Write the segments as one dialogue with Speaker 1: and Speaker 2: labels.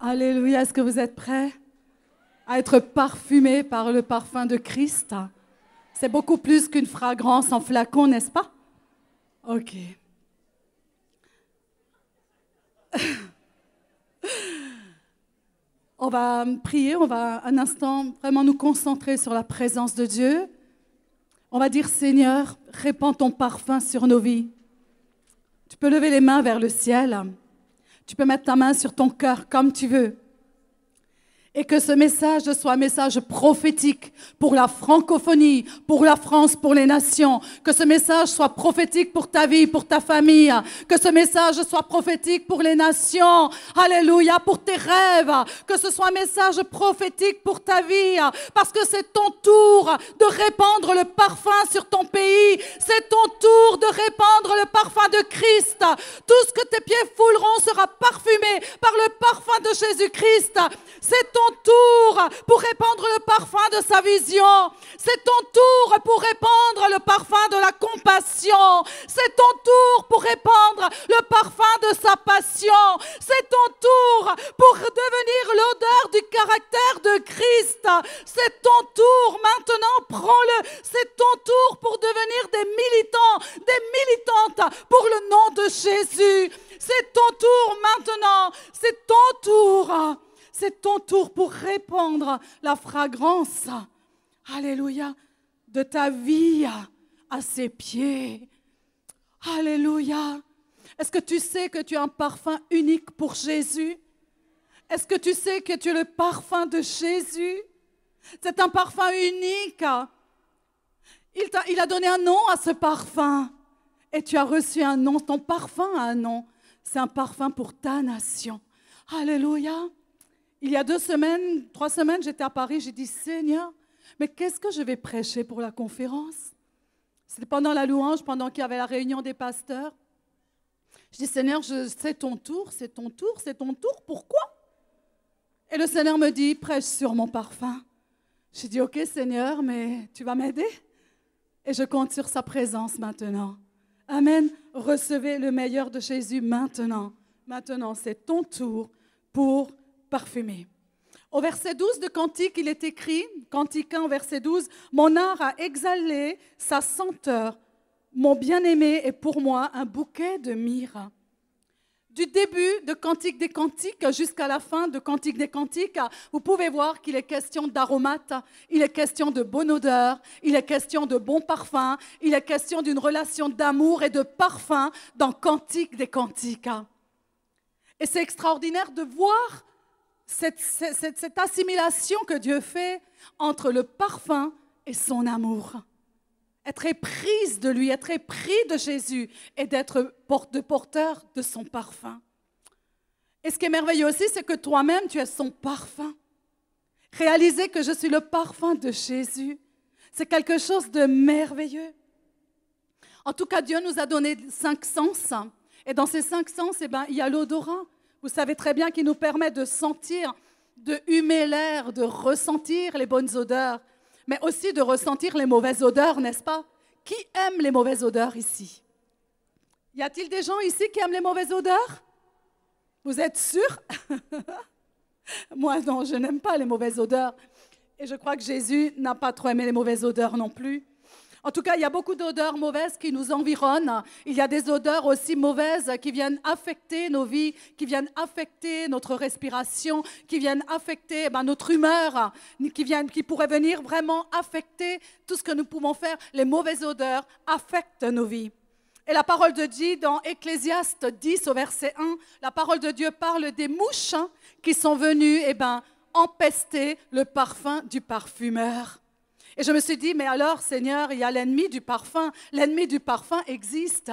Speaker 1: Alléluia, est-ce que vous êtes prêts à être parfumés par le parfum de Christ? C'est beaucoup plus qu'une fragrance en flacon, n'est-ce pas? OK. On va prier, on va un instant vraiment nous concentrer sur la présence de Dieu. On va dire, Seigneur, répands ton parfum sur nos vies. Tu peux lever les mains vers le ciel. Tu peux mettre ta main sur ton cœur comme tu veux. Et que ce message soit un message prophétique pour la francophonie, pour la France, pour les nations. Que ce message soit prophétique pour ta vie, pour ta famille. Que ce message soit prophétique pour les nations. Alléluia, pour tes rêves. Que ce soit un message prophétique pour ta vie. Parce que c'est ton tour de répandre le parfum sur ton pays. C'est ton tour de répandre le parfum de Christ. Tout ce que tes pieds fouleront sera parfumé par le parfum de Jésus-Christ. C'est ton tour pour répandre le parfum de sa vision. C'est ton tour pour répandre le parfum de la compassion. C'est ton tour pour répandre le parfum de sa passion. C'est ton tour pour devenir l'odeur du caractère de Christ. C'est ton tour maintenant, prends-le. C'est ton tour pour devenir des militants, des militantes pour le nom de Jésus. C'est ton tour maintenant. C'est ton tour. C'est ton tour pour répandre la fragrance, alléluia, de ta vie à ses pieds. Alléluia. Est-ce que tu sais que tu as un parfum unique pour Jésus? Est-ce que tu sais que tu es le parfum de Jésus? C'est un parfum unique. Il a donné un nom à ce parfum. Et tu as reçu un nom, ton parfum a un nom. C'est un parfum pour ta nation. Alléluia. Il y a 3 semaines, j'étais à Paris, j'ai dit, Seigneur, mais qu'est-ce que je vais prêcher pour la conférence? C'était pendant la louange, pendant qu'il y avait la réunion des pasteurs. Je dis, Seigneur, c'est ton tour, c'est ton tour, c'est ton tour, pourquoi? Et le Seigneur me dit, prêche sur mon parfum. J'ai dit, OK Seigneur, mais tu vas m'aider? Et je compte sur sa présence maintenant. Amen. Recevez le meilleur de Jésus maintenant. Maintenant, c'est ton tour pour parfumé. Au verset 12 de Cantique, il est écrit, Cantique 1, verset 12, « Mon art a exhalé sa senteur. Mon bien-aimé est pour moi un bouquet de myrrhe. » Du début de Cantique des Cantiques jusqu'à la fin de Cantique des Cantiques, vous pouvez voir qu'il est question d'aromates, il est question de bonne odeur, il est question de bon parfum, il est question d'une relation d'amour et de parfum dans Cantique des Cantiques. Et c'est extraordinaire de voir cette assimilation que Dieu fait entre le parfum et son amour. Être éprise de lui, être épris de Jésus et d'être porteur de son parfum. Et ce qui est merveilleux aussi, c'est que toi-même, tu es son parfum. Réaliser que je suis le parfum de Jésus, c'est quelque chose de merveilleux. En tout cas, Dieu nous a donné 5 sens. Et dans ces 5 sens, il y a l'odorat. Vous savez très bien qu'il nous permet de sentir, de humer l'air, de ressentir les bonnes odeurs, mais aussi de ressentir les mauvaises odeurs, n'est-ce pas? Qui aime les mauvaises odeurs ici? Y a-t-il des gens ici qui aiment les mauvaises odeurs? Vous êtes sûrs? Moi, non, je n'aime pas les mauvaises odeurs. Et je crois que Jésus n'a pas trop aimé les mauvaises odeurs non plus. En tout cas, il y a beaucoup d'odeurs mauvaises qui nous environnent. Il y a des odeurs aussi mauvaises qui viennent affecter nos vies, qui viennent affecter notre respiration, qui viennent affecter notre humeur, qui pourraient venir vraiment affecter tout ce que nous pouvons faire. Les mauvaises odeurs affectent nos vies. Et la parole de Dieu, dans Ecclésiaste 10 au verset 1, la parole de Dieu parle des mouches qui sont venues empester le parfum du parfumeur. Et je me suis dit, mais alors, Seigneur, il y a l'ennemi du parfum. L'ennemi du parfum existe.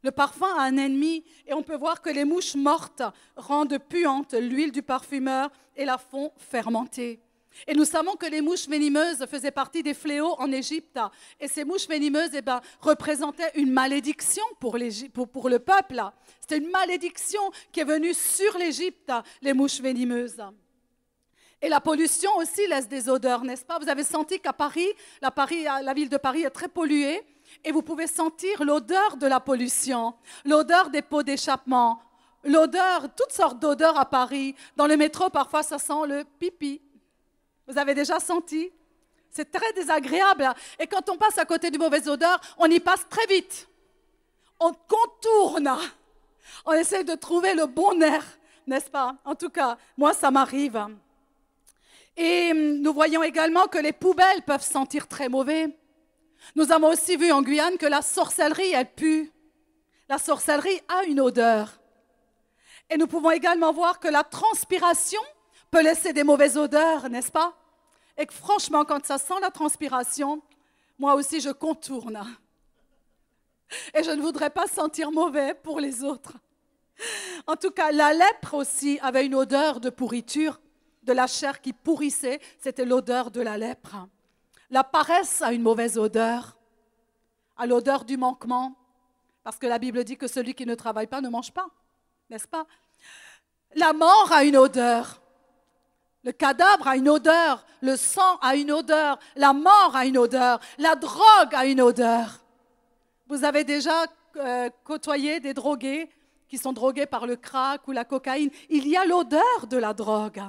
Speaker 1: Le parfum a un ennemi. Et on peut voir que les mouches mortes rendent puante l'huile du parfumeur et la font fermenter. Et nous savons que les mouches venimeuses faisaient partie des fléaux en Égypte. Et ces mouches venimeuses représentaient une malédiction pour le peuple. C'était une malédiction qui est venue sur l'Égypte, les mouches venimeuses. Et la pollution aussi laisse des odeurs, n'est-ce pas? Vous avez senti qu'à Paris, la ville de Paris est très polluée et vous pouvez sentir l'odeur de la pollution, l'odeur des pots d'échappement. l'odeur, toutes sortes d'odeurs à Paris. Dans le métro, parfois, ça sent le pipi. Vous avez déjà senti? C'est très désagréable. Et quand on passe à côté d'une mauvaise odeur, on y passe très vite. On contourne. On essaie de trouver le bon air, n'est-ce pas? En tout cas, moi, ça m'arrive. Et nous voyons également que les poubelles peuvent sentir très mauvais. Nous avons aussi vu en Guyane que la sorcellerie, elle pue. La sorcellerie a une odeur. Et nous pouvons également voir que la transpiration peut laisser des mauvaises odeurs, n'est-ce pas? Et que franchement, quand ça sent la transpiration, moi aussi, je contourne. Et je ne voudrais pas sentir mauvais pour les autres. En tout cas, la lèpre aussi avait une odeur de pourriture, de la chair qui pourrissait, c'était l'odeur de la lèpre. La paresse a une mauvaise odeur, a l'odeur du manquement, parce que la Bible dit que celui qui ne travaille pas ne mange pas, n'est-ce pas? La mort a une odeur, le cadavre a une odeur, le sang a une odeur, la mort a une odeur, la drogue a une odeur. Vous avez déjà côtoyé des drogués qui sont drogués par le crack ou la cocaïne. Il y a l'odeur de la drogue.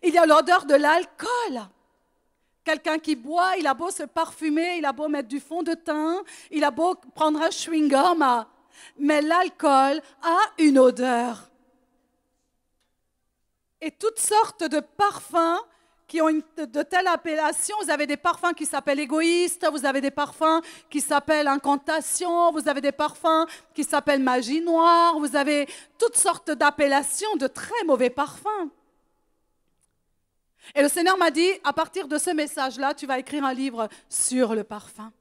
Speaker 1: Il y a l'odeur de l'alcool. Quelqu'un qui boit, il a beau se parfumer, il a beau mettre du fond de teint, il a beau prendre un chewing-gum, mais l'alcool a une odeur. Et toutes sortes de parfums qui ont de telles appellations. Vous avez des parfums qui s'appellent égoïstes, vous avez des parfums qui s'appellent incantation, vous avez des parfums qui s'appellent magie noire, vous avez toutes sortes d'appellations de très mauvais parfums. Et le Seigneur m'a dit, à partir de ce message-là, tu vas écrire un livre sur le parfum.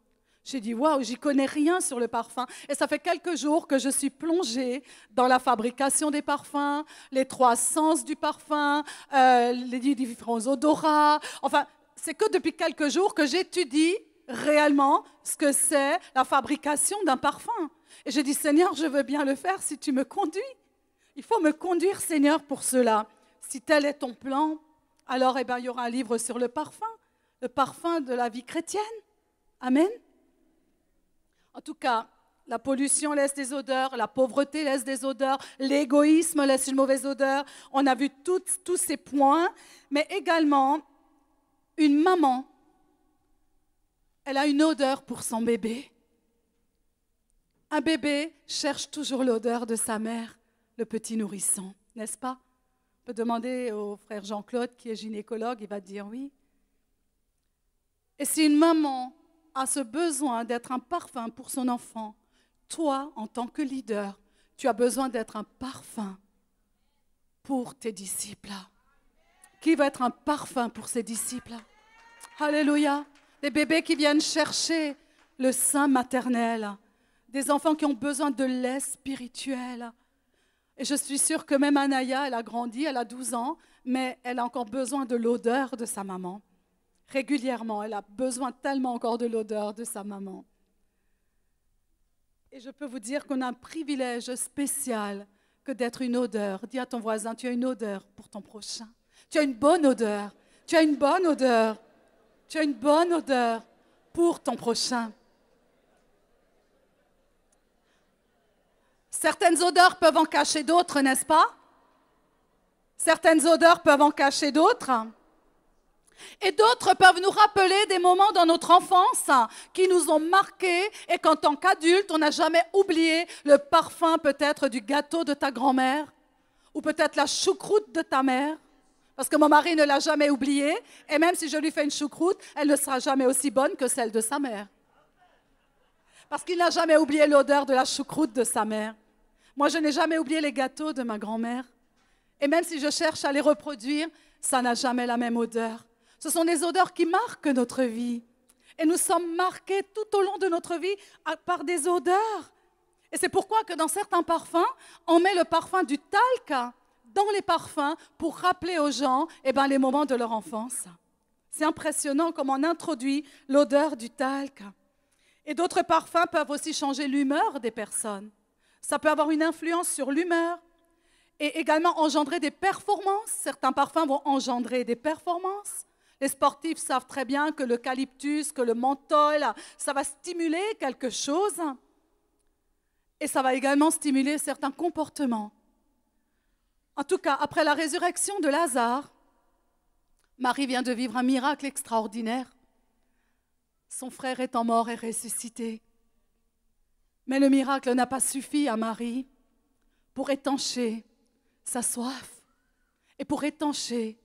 Speaker 1: J'ai dit, waouh, j'y connais rien sur le parfum. Et ça fait quelques jours que je suis plongée dans la fabrication des parfums, les 3 sens du parfum, les différents odorats. Enfin, c'est que depuis quelques jours que j'étudie réellement ce que c'est la fabrication d'un parfum. Et j'ai dit, Seigneur, je veux bien le faire si tu me conduis. Il faut me conduire, Seigneur, pour cela. Si tel est ton plan, alors il y aura un livre sur le parfum de la vie chrétienne. Amen. En tout cas, la pollution laisse des odeurs, la pauvreté laisse des odeurs, l'égoïsme laisse une mauvaise odeur. On a vu tous ces points, mais également, une maman, elle a une odeur pour son bébé. Un bébé cherche toujours l'odeur de sa mère, le petit nourrisson, n'est-ce pas? On peut demander au frère Jean-Claude, qui est gynécologue, il va te dire oui. Et si une maman a ce besoin d'être un parfum pour son enfant, toi, en tant que leader, tu as besoin d'être un parfum pour tes disciples. Qui va être un parfum pour ses disciples? Alléluia. Des bébés qui viennent chercher le sein maternel, des enfants qui ont besoin de lait spirituel. Et je suis sûre que même Anaya, elle a grandi, elle a 12 ans, mais elle a encore besoin de l'odeur de sa maman. Régulièrement, elle a besoin tellement encore de l'odeur de sa maman. Et je peux vous dire qu'on a un privilège spécial que d'être une odeur. Dis à ton voisin, tu as une odeur pour ton prochain. Tu as une bonne odeur. Tu as une bonne odeur. Tu as une bonne odeur pour ton prochain. Certaines odeurs peuvent en cacher d'autres, n'est-ce pas? Certaines odeurs peuvent en cacher d'autres. Et d'autres peuvent nous rappeler des moments dans notre enfance qui nous ont marqués et qu'en tant qu'adulte, on n'a jamais oublié le parfum peut-être du gâteau de ta grand-mère ou peut-être la choucroute de ta mère. Parce que mon mari ne l'a jamais oublié et même si je lui fais une choucroute, elle ne sera jamais aussi bonne que celle de sa mère. Parce qu'il n'a jamais oublié l'odeur de la choucroute de sa mère. Moi, je n'ai jamais oublié les gâteaux de ma grand-mère. Et même si je cherche à les reproduire, ça n'a jamais la même odeur. Ce sont des odeurs qui marquent notre vie. Et nous sommes marqués tout au long de notre vie par des odeurs. Et c'est pourquoi que dans certains parfums, on met le parfum du talc dans les parfums pour rappeler aux gens les moments de leur enfance. C'est impressionnant comment on introduit l'odeur du talc. Et d'autres parfums peuvent aussi changer l'humeur des personnes. Ça peut avoir une influence sur l'humeur et également engendrer des performances. Certains parfums vont engendrer des performances. Les sportifs savent très bien que l'eucalyptus, que le menthol, ça va stimuler quelque chose. Et ça va également stimuler certains comportements. En tout cas, après la résurrection de Lazare, Marie vient de vivre un miracle extraordinaire. Son frère étant mort et ressuscité. Mais le miracle n'a pas suffi à Marie pour étancher sa soif et pour étancher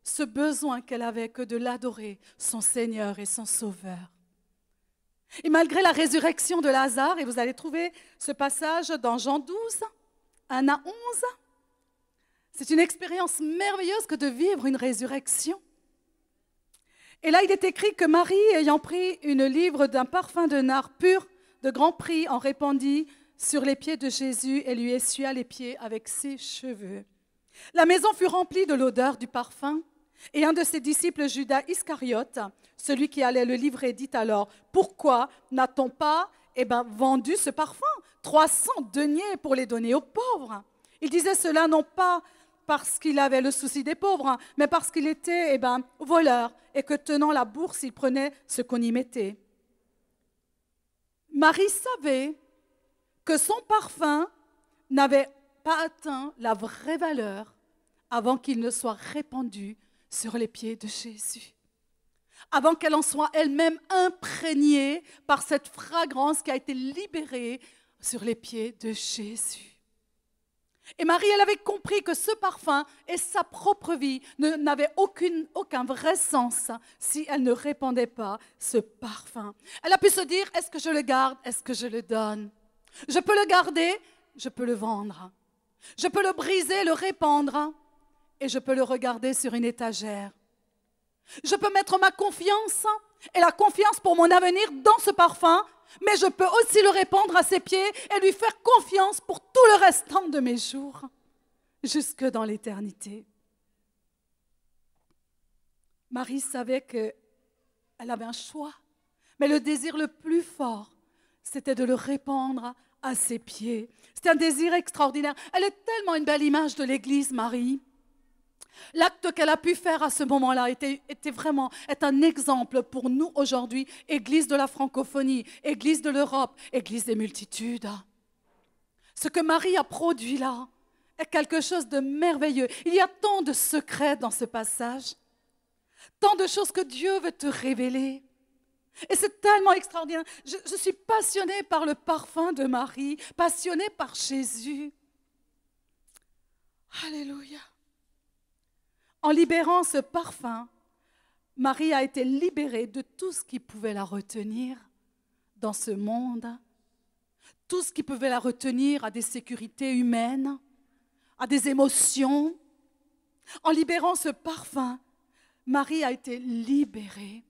Speaker 1: ce besoin qu'elle avait que de l'adorer, son Seigneur et son Sauveur. Et malgré la résurrection de Lazare, et vous allez trouver ce passage dans Jean 12, 1 à 11, c'est une expérience merveilleuse que de vivre une résurrection. Et là, il est écrit que Marie, ayant pris une livre d'un parfum de nard pur de grand prix, en répandit sur les pieds de Jésus et lui essuya les pieds avec ses cheveux. La maison fut remplie de l'odeur du parfum. Et un de ses disciples, Judas Iscariote, celui qui allait le livrer, dit alors, « Pourquoi n'a-t-on pas vendu ce parfum, 300 deniers pour les donner aux pauvres ?» Il disait cela non pas parce qu'il avait le souci des pauvres, mais parce qu'il était voleur et que tenant la bourse, il prenait ce qu'on y mettait. Marie savait que son parfum n'avait pas atteint la vraie valeur avant qu'il ne soit répandu sur les pieds de Jésus. Avant qu'elle en soit elle-même imprégnée par cette fragrance qui a été libérée sur les pieds de Jésus. Et Marie, elle avait compris que ce parfum et sa propre vie n'avaient aucun vrai sens si elle ne répandait pas ce parfum. Elle a pu se dire, est-ce que je le garde, est-ce que je le donne? Je peux le garder, je peux le vendre. Je peux le briser, le répandre et je peux le regarder sur une étagère. Je peux mettre ma confiance et la confiance pour mon avenir dans ce parfum, mais je peux aussi le répandre à ses pieds et lui faire confiance pour tout le restant de mes jours, jusque dans l'éternité. Marie savait qu'elle avait un choix, mais le désir le plus fort, c'était de le répandre à ses pieds. C'était un désir extraordinaire. Elle est tellement une belle image de l'Église, Marie. L'acte qu'elle a pu faire à ce moment-là est un exemple pour nous aujourd'hui, Église de la francophonie, Église de l'Europe, Église des multitudes. Ce que Marie a produit là est quelque chose de merveilleux. Il y a tant de secrets dans ce passage, tant de choses que Dieu veut te révéler. Et c'est tellement extraordinaire. Je suis passionnée par le parfum de Marie, passionnée par Jésus. Alléluia. En libérant ce parfum, Marie a été libérée de tout ce qui pouvait la retenir dans ce monde, tout ce qui pouvait la retenir à des sécurités humaines, à des émotions. En libérant ce parfum, Marie a été libérée.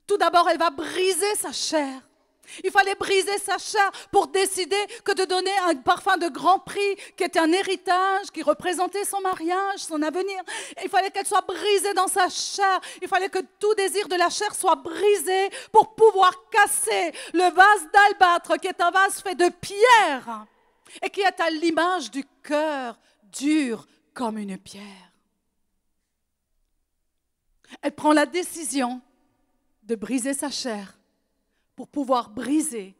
Speaker 1: Tout d'abord, elle va briser sa chair. Il fallait briser sa chair pour décider que de donner un parfum de grand prix qui était un héritage, qui représentait son mariage, son avenir. Il fallait qu'elle soit brisée dans sa chair. Il fallait que tout désir de la chair soit brisé pour pouvoir casser le vase d'albâtre qui est un vase fait de pierre et qui est à l'image du cœur dur comme une pierre. Elle prend la décision de briser sa chair pour pouvoir briser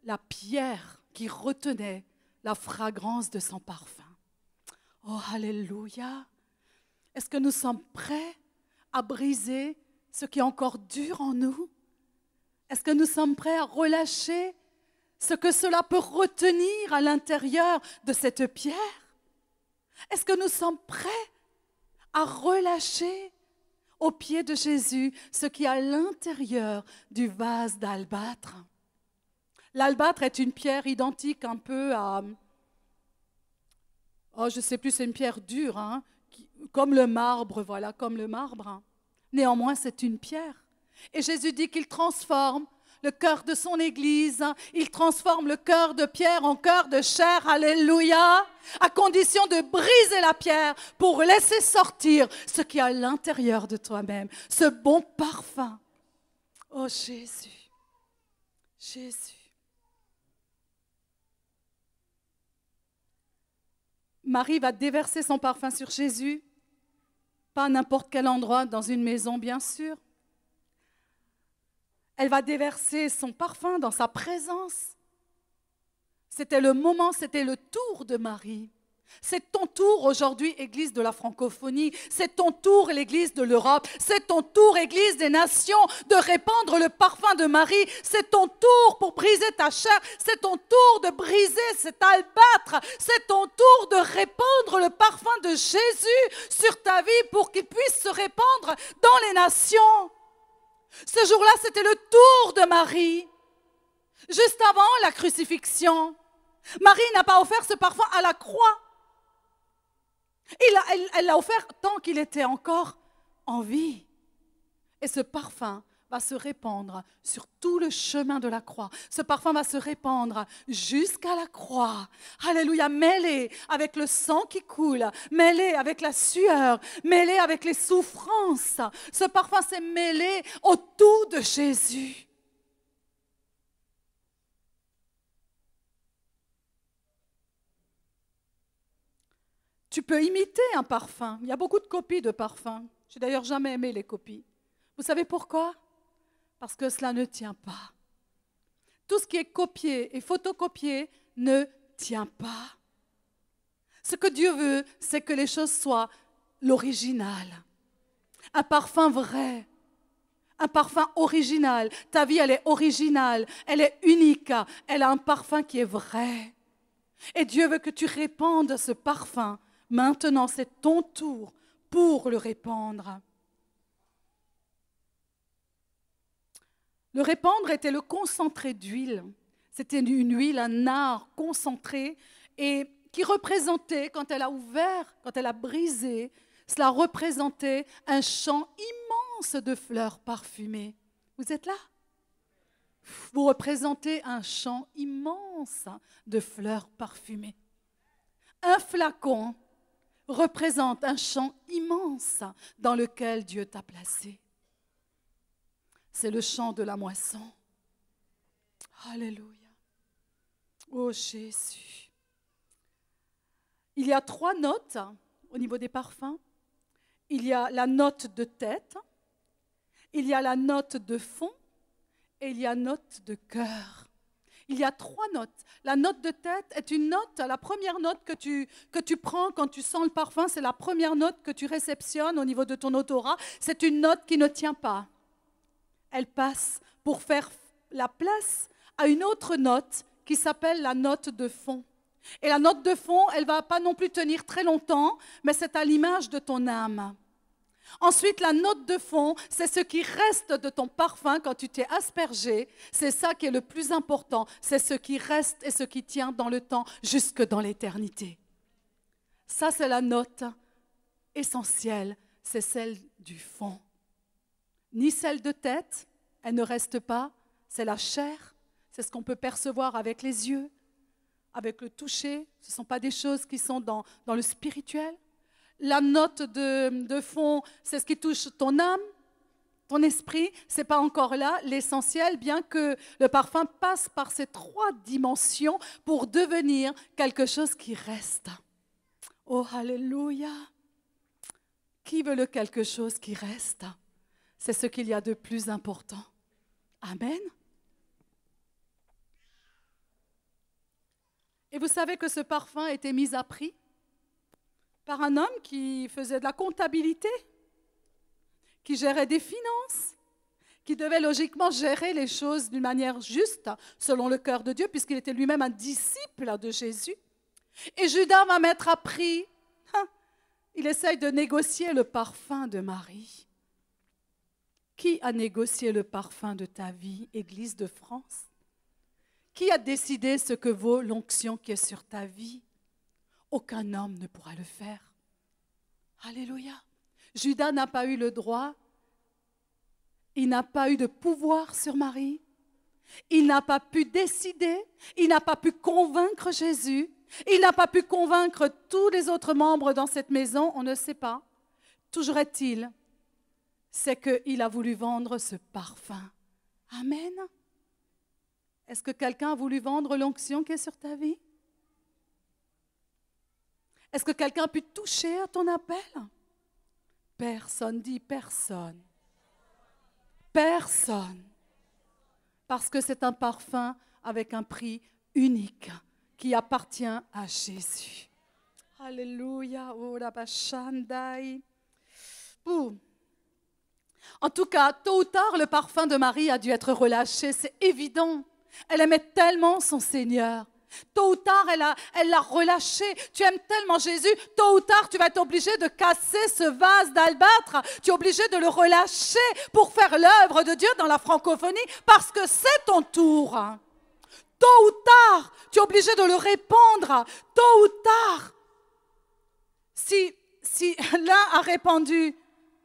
Speaker 1: la pierre qui retenait la fragrance de son parfum. Oh, alléluia! Est-ce que nous sommes prêts à briser ce qui est encore dur en nous? Est-ce que nous sommes prêts à relâcher ce que cela peut retenir à l'intérieur de cette pierre? Est-ce que nous sommes prêts à relâcher au pied de Jésus ce qui est à l'intérieur du vase d'albâtre? L'albâtre est une pierre identique un peu à... Oh, je ne sais plus, c'est une pierre dure, comme le marbre, voilà, comme le marbre. Néanmoins, c'est une pierre. Et Jésus dit qu'il transforme le cœur de son Église, il transforme le cœur de pierre en cœur de chair, alléluia, à condition de briser la pierre pour laisser sortir ce qui est à l'intérieur de toi-même, ce bon parfum. Oh Jésus, Jésus. Marie va déverser son parfum sur Jésus, pas à n'importe quel endroit, dans une maison bien sûr. Elle va déverser son parfum dans sa présence. C'était le moment, c'était le tour de Marie C'est ton tour aujourd'hui, Église de la francophonie. C'est ton tour, l'Église de l'Europe. C'est ton tour, Église des nations, de répandre le parfum de Marie. C'est ton tour pour briser ta chair. C'est ton tour de briser cet albâtre. C'est ton tour de répandre le parfum de Jésus sur ta vie pour qu'il puisse se répandre dans les nations. Ce jour-là, c'était le tour de Marie. Juste avant la crucifixion, Marie n'a pas offert ce parfum à la croix. Elle l'a offert tant qu'il était encore en vie. Et ce parfum va se répandre sur tout le chemin de la croix. Ce parfum va se répandre jusqu'à la croix. Alléluia, mêlé avec le sang qui coule, mêlé avec la sueur, mêlé avec les souffrances. Ce parfum s'est mêlé au tout de Jésus. Tu peux imiter un parfum. Il y a beaucoup de copies de parfums. Je n'ai d'ailleurs jamais aimé les copies. Vous savez pourquoi? Parce que cela ne tient pas. Tout ce qui est copié et photocopié ne tient pas. Ce que Dieu veut, c'est que les choses soient l'original. Un parfum vrai. Un parfum original. Ta vie, elle est originale. Elle est unique. Elle a un parfum qui est vrai. Et Dieu veut que tu répandes ce parfum. Maintenant, c'est ton tour pour le répandre. Le répandre était le concentré d'huile. C'était une huile, un art concentré et qui représentait, quand elle a ouvert, quand elle a brisé, cela représentait un champ immense de fleurs parfumées. Vous êtes là? Vous représentez un champ immense de fleurs parfumées. Un flacon représente un champ immense dans lequel Dieu t'a placé. C'est le champ de la moisson. Alléluia. Oh Jésus. Il y a 3 notes au niveau des parfums. Il y a la note de tête, il y a la note de fond et il y a la note de cœur. Il y a 3 notes. La note de tête est une note, la première note que tu prends quand tu sens le parfum, c'est la première note que tu réceptionnes au niveau de ton odorat. C'est une note qui ne tient pas. Elle passe pour faire la place à une autre note qui s'appelle la note de fond. Et la note de fond, elle ne va pas non plus tenir très longtemps, mais c'est à l'image de ton âme. Ensuite, la note de fond, c'est ce qui reste de ton parfum quand tu t'es aspergé. C'est ça qui est le plus important. C'est ce qui reste et ce qui tient dans le temps jusque dans l'éternité. Ça, c'est la note essentielle. C'est celle du fond. Ni celle de tête, elle ne reste pas. C'est la chair. C'est ce qu'on peut percevoir avec les yeux, avec le toucher. Ce ne sont pas des choses qui sont dans le spirituel. La note de fond, c'est ce qui touche ton âme, ton esprit. Ce n'est pas encore là l'essentiel, bien que le parfum passe par ces 3 dimensions pour devenir quelque chose qui reste. Oh, alléluia! Qui veut le quelque chose qui reste? C'est ce qu'il y a de plus important. Amen. Et vous savez que ce parfum a été mis à prix par un homme qui faisait de la comptabilité, qui gérait des finances, qui devait logiquement gérer les choses d'une manière juste, selon le cœur de Dieu, puisqu'il était lui-même un disciple de Jésus. Et Judas va mettre à prix, il essaye de négocier le parfum de Marie. Qui a négocié le parfum de ta vie, Église de France? Qui a décidé ce que vaut l'onction qui est sur ta vie? Aucun homme ne pourra le faire. Alléluia. Judas n'a pas eu le droit. Il n'a pas eu de pouvoir sur Marie. Il n'a pas pu décider. Il n'a pas pu convaincre Jésus. Il n'a pas pu convaincre tous les autres membres dans cette maison. On ne sait pas. Toujours est-il, c'est qu'il a voulu vendre ce parfum. Amen. Est-ce que quelqu'un a voulu vendre l'onction qui est sur ta vie? Est-ce que quelqu'un a pu toucher à ton appel? Personne, dit personne. Personne. Parce que c'est un parfum avec un prix unique qui appartient à Jésus. Alléluia. Oh, la bachandai. Ouh. En tout cas, tôt ou tard, le parfum de Marie a dû être relâché, c'est évident. Elle aimait tellement son Seigneur. Tôt ou tard, elle l'a relâché. Tu aimes tellement Jésus, tôt ou tard, tu vas être obligé de casser ce vase d'albâtre. Tu es obligé de le relâcher pour faire l'œuvre de Dieu dans la francophonie parce que c'est ton tour. Tôt ou tard, tu es obligé de le répandre. Tôt ou tard. Si l'un a répandu,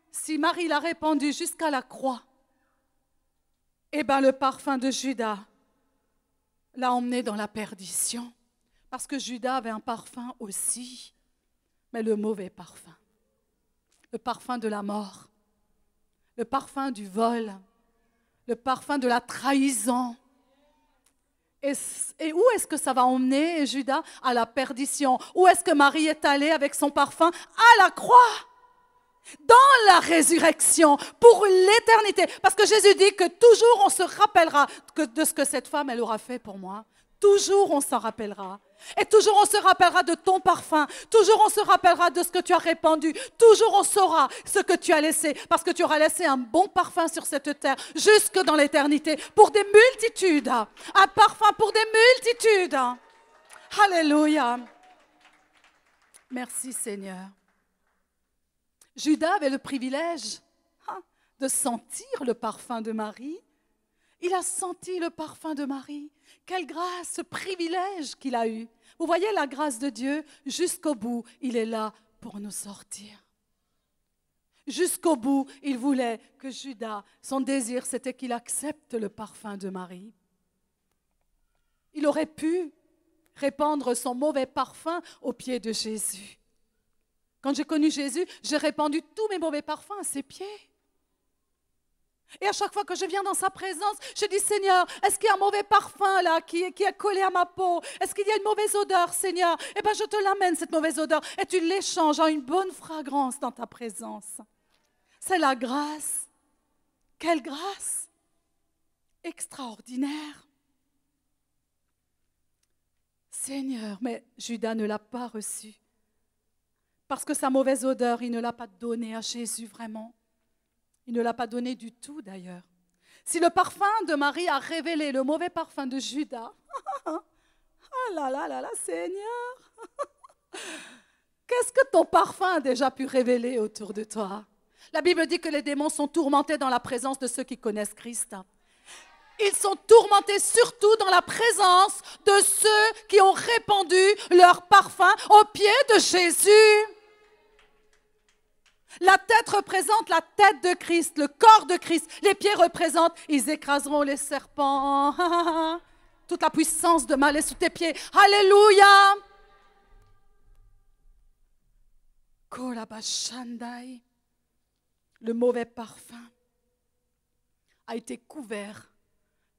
Speaker 1: si Marie l'a répandu jusqu'à la croix, eh bien le parfum de Judas l'a emmené dans la perdition. Parce que Judas avait un parfum aussi, mais le mauvais parfum. Le parfum de la mort, le parfum du vol, le parfum de la trahison. Et où est-ce que ça va emmener Judas? À la perdition. Où est-ce que Marie est allée avec son parfum? À la croix. Dans la résurrection, pour l'éternité. Parce que Jésus dit que toujours on se rappellera de ce que cette femme, elle aura fait pour moi. Toujours on s'en rappellera. Et toujours on se rappellera de ton parfum. Toujours on se rappellera de ce que tu as répandu. Toujours on saura ce que tu as laissé. Parce que tu auras laissé un bon parfum sur cette terre, jusque dans l'éternité, pour des multitudes. Un parfum pour des multitudes. Alléluia. Merci Seigneur. Judas avait le privilège de sentir le parfum de Marie. Il a senti le parfum de Marie. Quelle grâce, ce privilège qu'il a eu. Vous voyez la grâce de Dieu, jusqu'au bout, il est là pour nous sortir. Jusqu'au bout, il voulait que Judas, son désir, c'était qu'il accepte le parfum de Marie. Il aurait pu répandre son mauvais parfum aux pieds de Jésus. Quand j'ai connu Jésus, j'ai répandu tous mes mauvais parfums à ses pieds. Et à chaque fois que je viens dans sa présence, je dis, Seigneur, est-ce qu'il y a un mauvais parfum là qui est collé à ma peau? Est-ce qu'il y a une mauvaise odeur, Seigneur? Eh bien, je te l'amène, cette mauvaise odeur, et tu l'échanges en une bonne fragrance dans ta présence. C'est la grâce. Quelle grâce extraordinaire. Seigneur, mais Judas ne l'a pas reçu. Parce que sa mauvaise odeur, il ne l'a pas donnée à Jésus vraiment. Il ne l'a pas donnée du tout d'ailleurs. Si le parfum de Marie a révélé le mauvais parfum de Judas, ah là là là là, Seigneur, qu'est-ce que ton parfum a déjà pu révéler autour de toi? La Bible dit que les démons sont tourmentés dans la présence de ceux qui connaissent Christ. Ils sont tourmentés surtout dans la présence de ceux qui ont répandu leur parfum aux pieds de Jésus. La tête représente la tête de Christ, le corps de Christ. Les pieds représentent, ils écraseront les serpents. Toute la puissance de mal est sous tes pieds. Alléluia. Kolabashandai. Le mauvais parfum a été couvert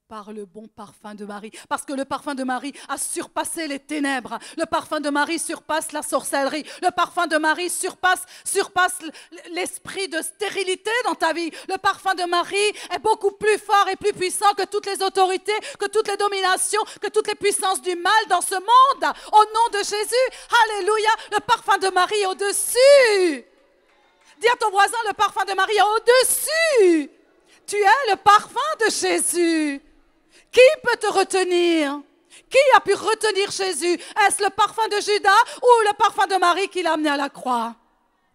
Speaker 1: par le bon parfum de Marie. Parce que le parfum de Marie a surpassé les ténèbres. Le parfum de Marie surpasse la sorcellerie. Le parfum de Marie surpasse l'esprit de stérilité dans ta vie. Le parfum de Marie est beaucoup plus fort et plus puissant que toutes les autorités, que toutes les dominations, que toutes les puissances du mal dans ce monde. Au nom de Jésus, alléluia, le parfum de Marie est au-dessus. Dis à ton voisin, le parfum de Marie est au-dessus. Tu es le parfum de Jésus. Qui peut te retenir? Qui a pu retenir Jésus? Est-ce le parfum de Judas ou le parfum de Marie qui l'a amené à la croix?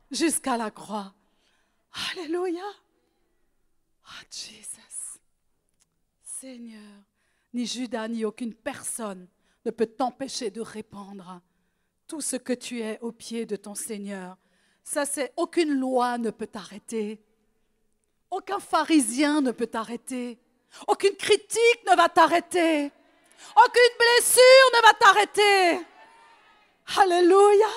Speaker 1: Jusqu'à la croix. Alléluia. Ah, Jesus. Seigneur, ni Judas ni aucune personne ne peut t'empêcher de répandre tout ce que tu es aux pieds de ton Seigneur. Ça, c'est aucune loi ne peut t'arrêter. Aucun pharisien ne peut t'arrêter. Aucune critique ne va t'arrêter. Aucune blessure ne va t'arrêter. Alléluia.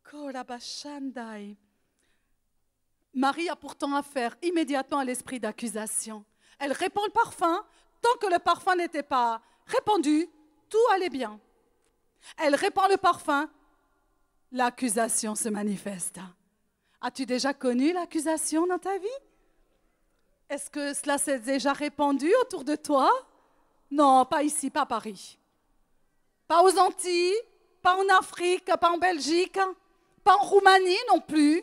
Speaker 1: Kolabashandai. Marie a pourtant affaire immédiatement à l'esprit d'accusation. Elle répand le parfum. Tant que le parfum n'était pas répandu, tout allait bien. Elle répand le parfum. L'accusation se manifeste. As-tu déjà connu l'accusation dans ta vie? Est-ce que cela s'est déjà répandu autour de toi? Non, pas ici, pas à Paris. Pas aux Antilles, pas en Afrique, pas en Belgique, pas en Roumanie non plus,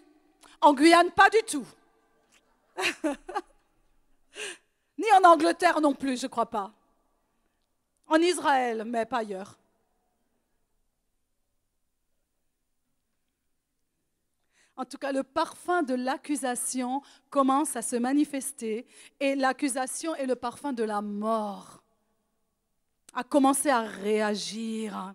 Speaker 1: en Guyane pas du tout. Ni en Angleterre non plus, je ne crois pas. En Israël, mais pas ailleurs. En tout cas, le parfum de l'accusation commence à se manifester et l'accusation est le parfum de la mort. A commencé à réagir.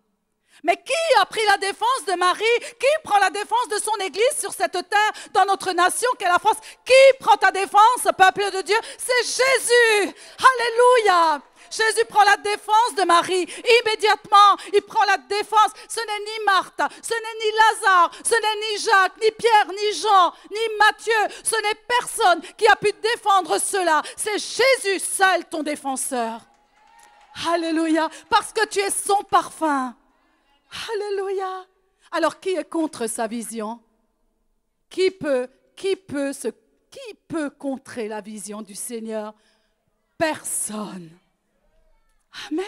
Speaker 1: Mais qui a pris la défense de Marie? Qui prend la défense de son Église sur cette terre, dans notre nation qu'est la France? Qui prend ta défense, peuple de Dieu? C'est Jésus. Alléluia. Jésus prend la défense de Marie. Immédiatement, il prend la défense. Ce n'est ni Marthe, ce n'est ni Lazare, ce n'est ni Jacques, ni Pierre, ni Jean, ni Matthieu. Ce n'est personne qui a pu défendre cela. C'est Jésus seul ton défenseur. Alléluia. Parce que tu es son parfum. Alléluia. Alors, qui est contre sa vision? Qui peut contrer la vision du Seigneur? Personne. Amen.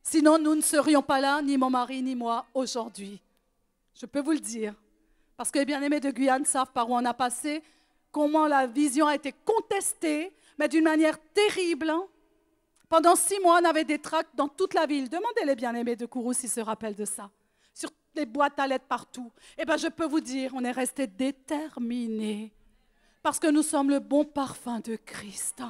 Speaker 1: Sinon, nous ne serions pas là, ni mon mari, ni moi, aujourd'hui. Je peux vous le dire. Parce que les bien-aimés de Guyane savent par où on a passé, comment la vision a été contestée, mais d'une manière terrible. Pendant 6 mois, on avait des tracts dans toute la ville. Demandez les bien-aimés de Kourou s'ils se rappellent de ça. Sur les boîtes à lettres partout. Eh bien, je peux vous dire, on est resté déterminés. Parce que nous sommes le bon parfum de Christ.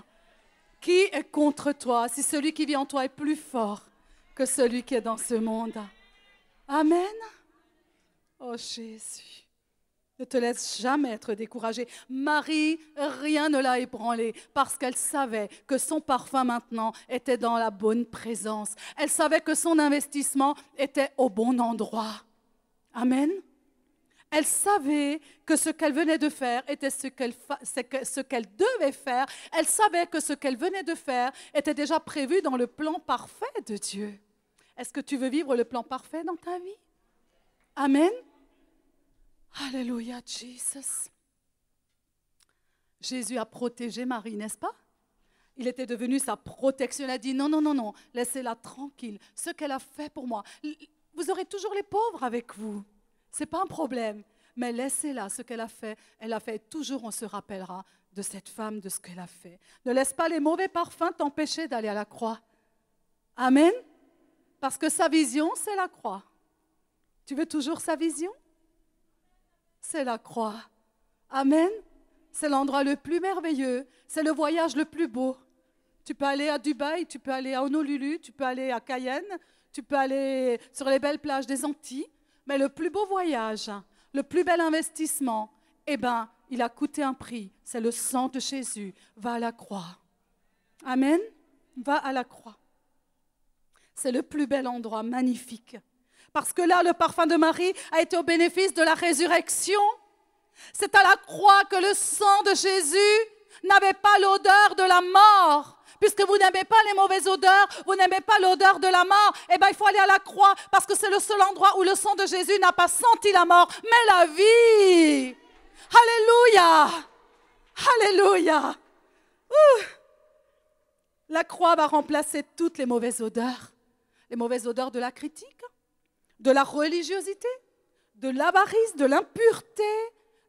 Speaker 1: Qui est contre toi si celui qui vit en toi est plus fort que celui qui est dans ce monde? Amen. Oh Jésus. Ne te laisse jamais être découragé. Marie, rien ne l'a ébranlée parce qu'elle savait que son parfum maintenant était dans la bonne présence. Elle savait que son investissement était au bon endroit. Amen. Elle savait que ce qu'elle venait de faire était ce qu'elle devait faire. Elle savait que ce qu'elle venait de faire était déjà prévu dans le plan parfait de Dieu. Est-ce que tu veux vivre le plan parfait dans ta vie? Amen. Alléluia, Jesus. Jésus a protégé Marie, n'est-ce pas? Il était devenu sa protection. Il a dit non, non, non, non, laissez-la tranquille. Ce qu'elle a fait pour moi. Vous aurez toujours les pauvres avec vous. Ce n'est pas un problème. Mais laissez-la, ce qu'elle a fait, toujours on se rappellera de cette femme, de ce qu'elle a fait. Ne laisse pas les mauvais parfums t'empêcher d'aller à la croix. Amen. Parce que sa vision, c'est la croix. Tu veux toujours sa vision? C'est la croix. Amen. C'est l'endroit le plus merveilleux. C'est le voyage le plus beau. Tu peux aller à Dubaï, tu peux aller à Honolulu, tu peux aller à Cayenne, tu peux aller sur les belles plages des Antilles. Mais le plus beau voyage, le plus bel investissement, eh bien, il a coûté un prix. C'est le sang de Jésus. Va à la croix. Amen. Va à la croix. C'est le plus bel endroit, magnifique. Parce que là, le parfum de Marie a été au bénéfice de la résurrection. C'est à la croix que le sang de Jésus n'avait pas l'odeur de la mort. Puisque vous n'aimez pas les mauvaises odeurs, vous n'aimez pas l'odeur de la mort, eh bien il faut aller à la croix parce que c'est le seul endroit où le sang de Jésus n'a pas senti la mort, mais la vie. Alléluia. Alléluia. La croix va remplacer toutes les mauvaises odeurs. Les mauvaises odeurs de la critique, de la religiosité, de l'avarice, de l'impureté,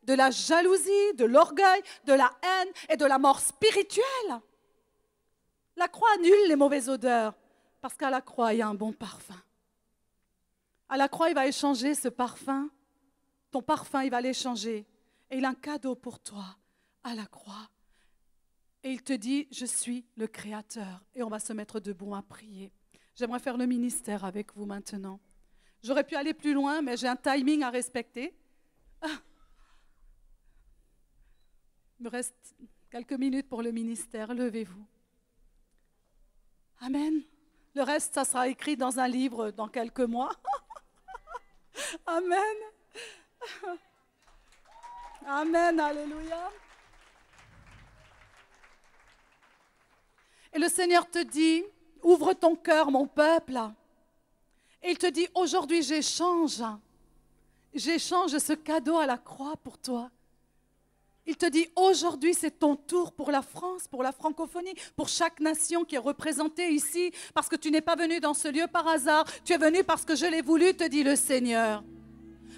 Speaker 1: de la jalousie, de l'orgueil, de la haine et de la mort spirituelle. La croix annule les mauvaises odeurs parce qu'à la croix, il y a un bon parfum. À la croix, il va échanger ce parfum. Ton parfum, il va l'échanger. Et il a un cadeau pour toi à la croix. Et il te dit, je suis le Créateur. Et on va se mettre debout à prier. J'aimerais faire le ministère avec vous maintenant. J'aurais pu aller plus loin, mais j'ai un timing à respecter. Il me reste quelques minutes pour le ministère. Levez-vous. Amen. Le reste, ça sera écrit dans un livre dans quelques mois. Amen. Amen. Alléluia. Et le Seigneur te dit, ouvre ton cœur, mon peuple. Et il te dit, aujourd'hui, j'échange ce cadeau à la croix pour toi. Il te dit, aujourd'hui, c'est ton tour pour la France, pour la francophonie, pour chaque nation qui est représentée ici, parce que tu n'es pas venu dans ce lieu par hasard, tu es venu parce que je l'ai voulu, te dit le Seigneur.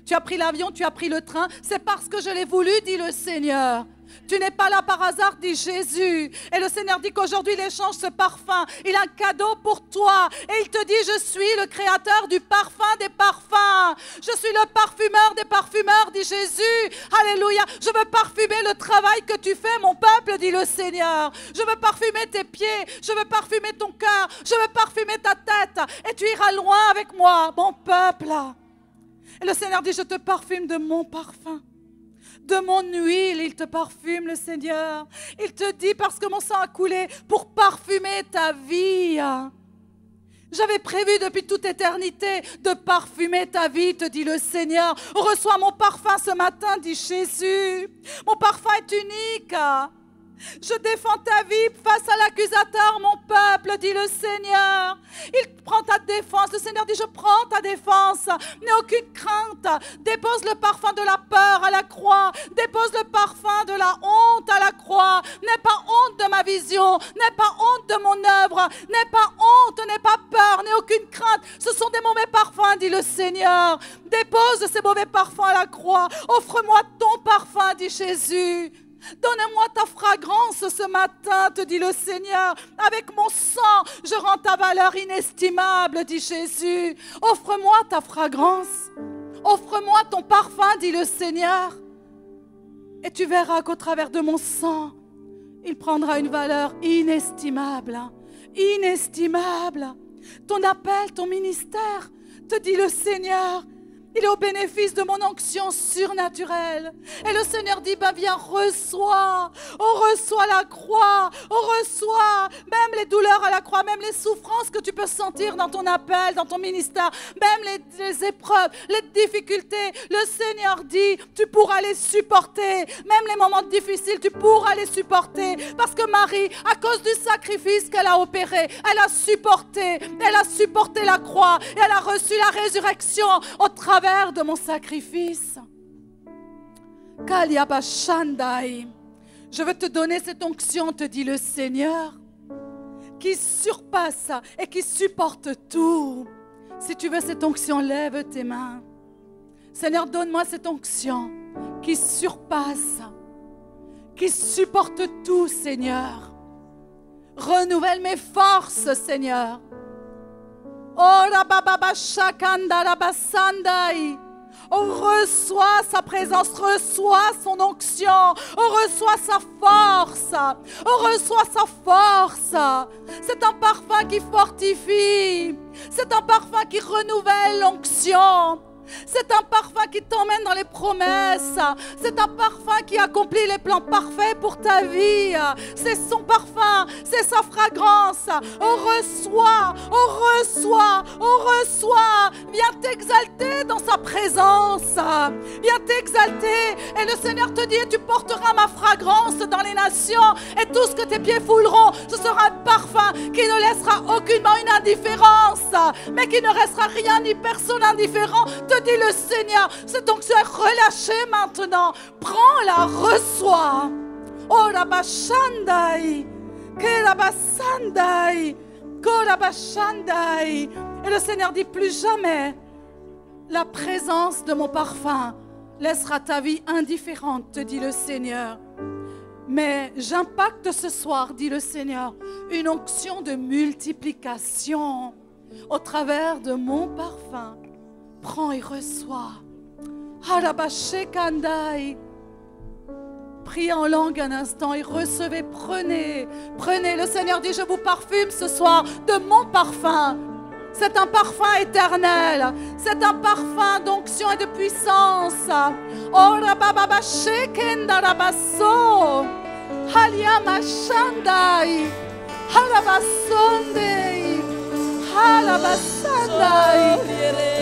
Speaker 1: Tu as pris l'avion, tu as pris le train, c'est parce que je l'ai voulu, dit le Seigneur. Tu n'es pas là par hasard, dit Jésus. Et le Seigneur dit qu'aujourd'hui, il échange ce parfum. Il a un cadeau pour toi. Et il te dit, je suis le créateur du parfum des parfums. Je suis le parfumeur des parfumeurs, dit Jésus. Alléluia. Je veux parfumer le travail que tu fais, mon peuple, dit le Seigneur. Je veux parfumer tes pieds. Je veux parfumer ton cœur. Je veux parfumer ta tête. Et tu iras loin avec moi, mon peuple. Et le Seigneur dit, je te parfume de mon parfum. De mon huile, il te parfume, le Seigneur. Il te dit, parce que mon sang a coulé pour parfumer ta vie. J'avais prévu depuis toute éternité de parfumer ta vie, te dit le Seigneur. Reçois mon parfum ce matin, dit Jésus. Mon parfum est unique. Je défends ta vie face à l'accusateur, mon peuple, dit le Seigneur. Il prend ta défense. Le Seigneur dit, je prends ta défense. N'aie aucune crainte. Dépose le parfum de la peur à la croix. Dépose le parfum de la honte à la croix. N'aie pas honte de ma vision. N'aie pas honte de mon œuvre. N'aie pas honte, n'aie pas peur, n'aie aucune crainte. Ce sont des mauvais parfums, dit le Seigneur. Dépose ces mauvais parfums à la croix. Offre-moi ton parfum, dit Jésus. Donne-moi ta fragrance ce matin, te dit le Seigneur. Avec mon sang, je rends ta valeur inestimable, dit Jésus. Offre-moi ta fragrance. Offre-moi ton parfum, dit le Seigneur. Et tu verras qu'au travers de mon sang, il prendra une valeur inestimable. Inestimable. Ton appel, ton ministère, te dit le Seigneur. Il est au bénéfice de mon onction surnaturelle. Et le Seigneur dit, ben viens, reçois. On reçoit la croix. On reçoit même les douleurs à la croix, même les souffrances que tu peux sentir dans ton appel, dans ton ministère, même les épreuves, les difficultés. Le Seigneur dit, tu pourras les supporter. Même les moments difficiles, tu pourras les supporter. Parce que Marie, à cause du sacrifice qu'elle a opéré, elle a supporté la croix. Et elle a reçu la résurrection au travers de mon sacrifice. Je veux te donner cette onction, te dit le Seigneur, qui surpasse et qui supporte tout. Si tu veux cette onction, lève tes mains. Seigneur, donne-moi cette onction qui surpasse, qui supporte tout, Seigneur. Renouvelle mes forces, Seigneur. Oh, on reçoit sa présence, reçoit son onction, on reçoit sa force, on reçoit sa force. C'est un parfum qui fortifie, c'est un parfum qui renouvelle l'onction. C'est un parfum qui t'emmène dans les promesses. C'est un parfum qui accomplit les plans parfaits pour ta vie. C'est son parfum, c'est sa fragrance. On reçoit, on reçoit, on reçoit. Viens t'exalter dans sa présence. Viens t'exalter. Et le Seigneur te dit, tu porteras ma fragrance dans les nations. Et tout ce que tes pieds fouleront, ce sera un parfum qui ne laissera aucunement une indifférence. Mais qui ne restera rien ni personne indifférent. Dit le Seigneur, cette onction est relâchée maintenant. Prends-la, reçois. Oh la bashandai, que la basandai, que la bashandai. Et le Seigneur dit, plus jamais la présence de mon parfum laissera ta vie indifférente, te dit le Seigneur. Mais j'impacte ce soir, dit le Seigneur, une onction de multiplication au travers de mon parfum. Prends et reçois. Priez en langue un instant et recevez, prenez. Le Seigneur dit, je vous parfume ce soir de mon parfum. C'est un parfum éternel. C'est un parfum d'onction et de puissance.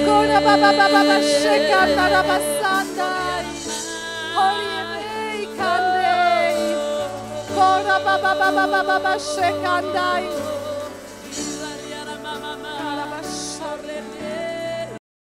Speaker 1: Kora baba baba shekanda rabasandai. Oriye kandei. Kora baba baba shekandai.